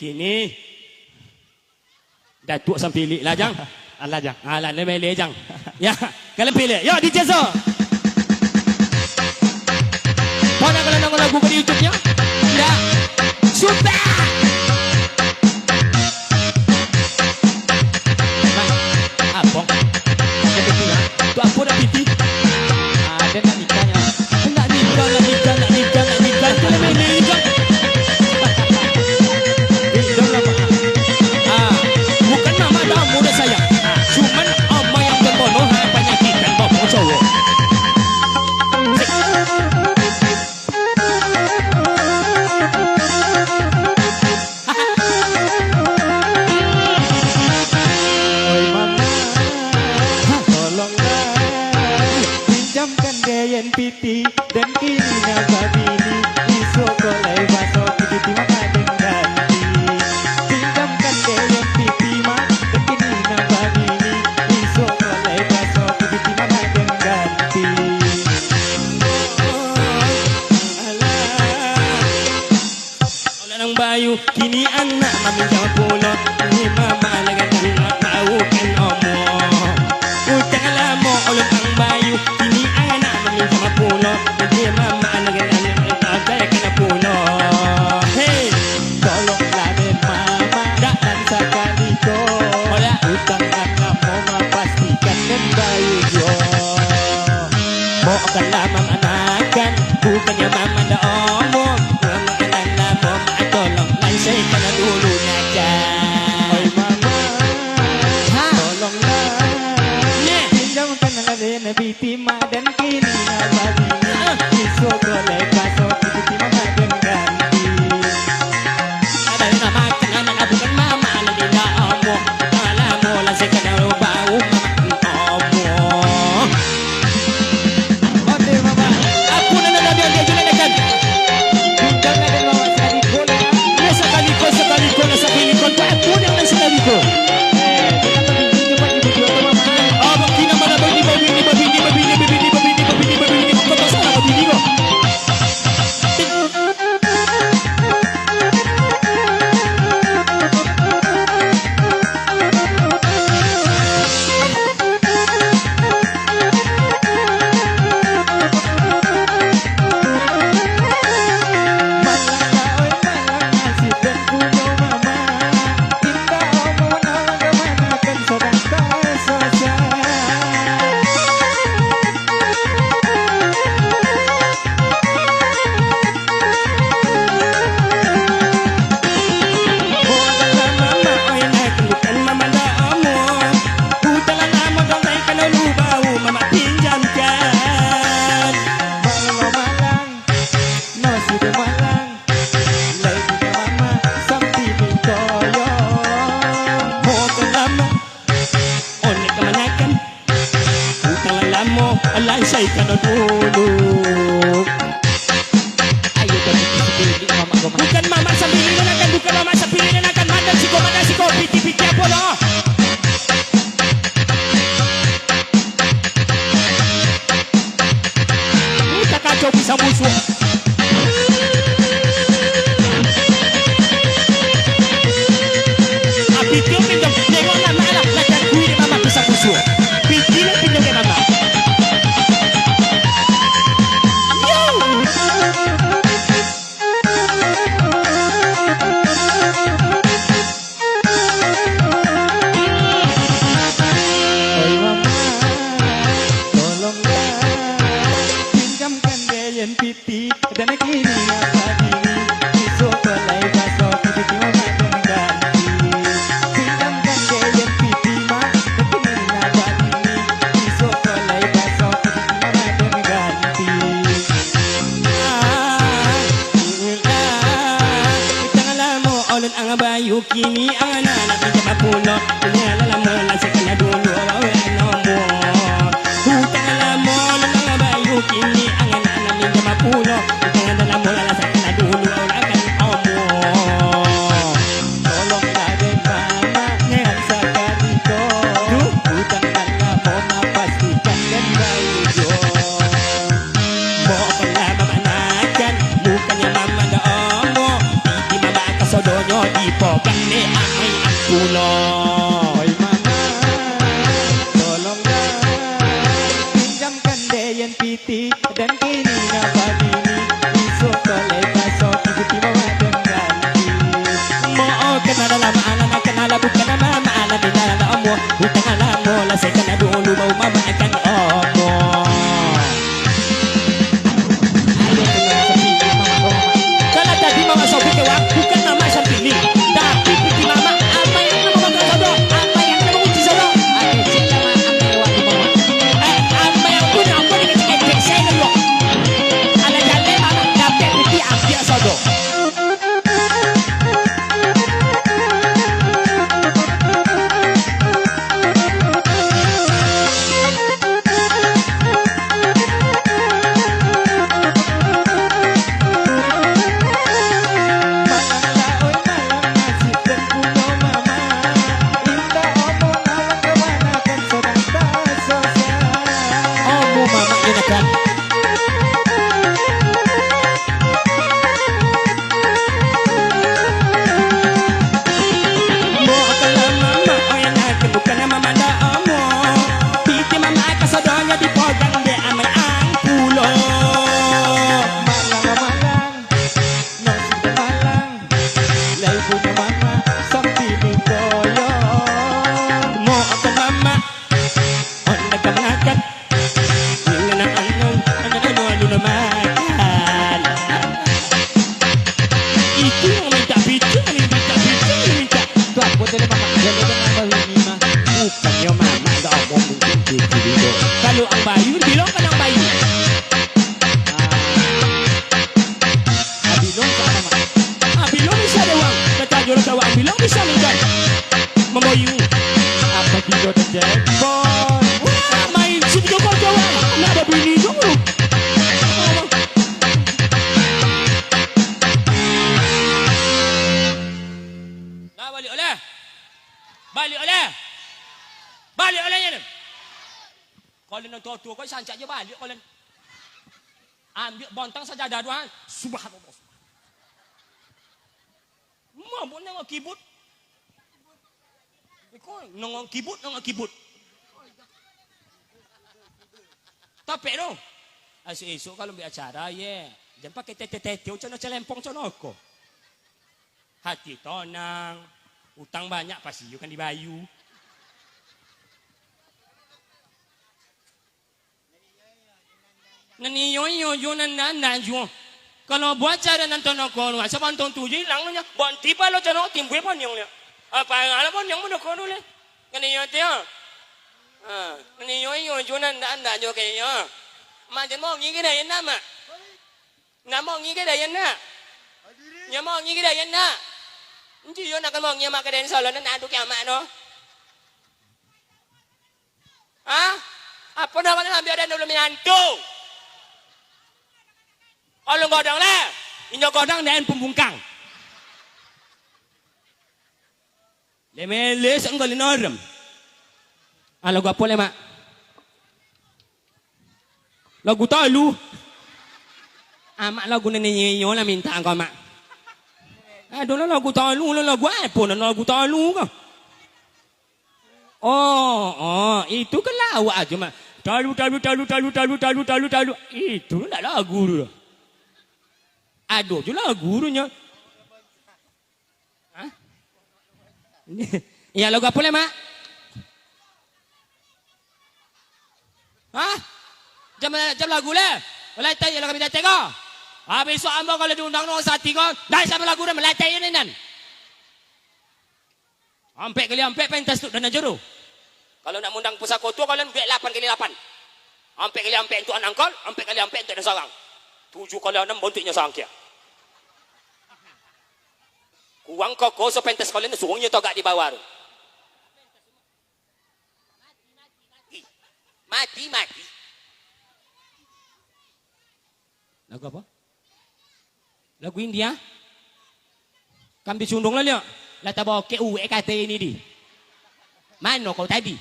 kini Datuk sampai pilih lah jang. Alah jang. Alah lebih pilih jang. Ya, kalau pilih. Yo DJ So. Mana kalau nak lagu di YouTube-nya? Ya. Super. Abang. Jadi tinggal. Tu apa dah piti? Ada nak nikahnya. Nak nikah. Kalau pilih jang. Bukan mama dah muda saya. Cuman ama yang berbono hanya penyakitan bapak cowok. Oi mama, tolonglah pinjamkan Deyen Piti dan kini Nababini disokolai baso Piti maka ganti. Pinjamkan Deyen Piti mak dan kini Nababini disokolai baso Piti maka ganti. Orang bayu kini anak meminjam pulau. Ini mama lagi nak tahu kan omong. Utang lama orang bayu kini anak meminjam pulau. Ini mama lagi nak tahu kan pulau. Hey, Tolonglah den mama dan sekali ko. Olah. Utang anak mama pastikan den bayu jo. mau akan lama anakan bukannya mama dah omong. Mama akan lama tolong lansaikan dulu najan. Oi mama, Ha. tolonglah Nih. pinjamkan Deyen Piti mak dan kini Nababini disokolai baso Piti maka ganti. Ada yang namakan anak bukan mama lagi dah omong. Lama lansaikan dulu bau mama omong. Oke mama, Aku nak nak dia jelekan. pinjamkan den mama sekali ko na. Sekali kau tu aku yang nak sekali kau. Kenapa pinjam pak ibu jo mama? Oh, bukti nama nak babini kau tak salah babini kau. Malangga oi malangga si den punya mama. Indah omongan orang kemana kan sedang kasasa. Bukanlah mama oi nak bukan mama dah omong. Bukanlah nama kau naik kalau lu bau mama pinjamkan. Malang, no si de malang. Lagi ke mama sampai bikoyo. Bukanlah mama oleh kebanyakan. Bukanlah lama lansaikan dulu. Ayo tadi pilih mama gua. Bukan mama sambil menakan, bukan mama sambil menakan. Mana siko, piti apa lo? Kita kacau bisa musuh. Piti pinjam, tengok mama lah. Lakan kui dia mama bisa musuh. Piti lah pinjam dia mama. Yo! Oi mama, tolonglah pinjamkan Deyen Piti dan kini Nababini disokolai baso Piti maka ganti. Pinjamkan Deyen Piti mak dan kini Nababini disokolai baso Piti maka ganti. Oleh ang bayu kini ang anak pinjam pulau. Punya lama lansaikan dulu ano mo. Hutang lama ang bayu kini ang anak pinjam pulau. Punya lama lansaikan dulu akan omo. Tolonglah den mama dengan sekali ko. Utang anak mama pastikan den bayu jo. Mau kalau mama nakan bukannya mama dah omo. Di mama kasodonyo di dipegang dek amai ampulo. Oi mama, tolonglah pinjamkan deyen piti dan kini nabadini isuk toleh baso ikuti mama dan ganti. Mo kenal lama anak kenal bukan mama anak bila omo hutang alamu lah saya kena dulu mau mama akan omo. Kalau tadi mama sopi kewa bukan mama sampili tapi piti mama apa yang nama mama sodo apa yang nama uci sodo apa yang punya apa yang kecil saya lo ada jalan mama dapat piti ambil sodo. Kalau ang bayu, bilang ka ng bayu. Bilong sa mama. Bilang bisa dewang. Katayo lang kawa, bilang bisa minsan. Mamayu. Apa kilo na jackpot? Wah, main sino ko kawa. Nababili ko. Balik oleh. Balik oleh. Balik oleh yan. Kalau nak tua-tua kau sancak je balik kalau ambil bontang sajadah Tuhan. Subhanallah. Mampu nengok kibut. Kau nengok kibut. Tapi no. Esok kalau ambil acara ye, jangan pakai tete-tete macam celempong macam aku. Hati tenang, utang banyak pasti you kan dibayu. Nani yo nan jo. Kalau buat cara nonton aku, siapa nonton tujuh hilang nya. Bon tiba lo channel timbul pun yang le. Apa ala pun yang mana kau le. Nani yo dia. Nani yo nan jo ke yo. Macam mau ngi ke dah yang nama. Nama ngi ke dah yang na. Nya mau ngi ke dah yang na. Nanti yo nak mau ngi mak ke dah solo nan adu kiamat no. Apa nak kau ambil dan dulu menantu. Kalau godang lah, inyo godang dan pembungkang. Lemele senggal norem. Lagu apa le mak? Lagu talu. Mak lagu nenyo lah minta kau mak. Aduh lagu talu, lagu apa? Lagu talu kau. Oh, itu kan lawak aja mak. Talu. Itu tak lagu tu. Aduh, je lagu gurunya. Ya lagu apa le mak? Jam lagu le. Melatai lagu kami datang kau. Besok amba kalau diundang orang sati kau, dah sama lagu dah melatai ni nan. Ampe pentas tu dana jero. Kalau nak mundang pusaka tu kalian buat 8 kali 8. Ampe kali ampe untuk anak angkol, ampe kali ampe untuk anak sarang. 7 kali 6 bontiknya sangkia. Kuang koko so pentas kalian suruhnya togak di bawah. Mati. Lagu apa? Lagu India. Kami sundung lah ni. Lah tak bawa KU EKT ini di. Mana kau tadi?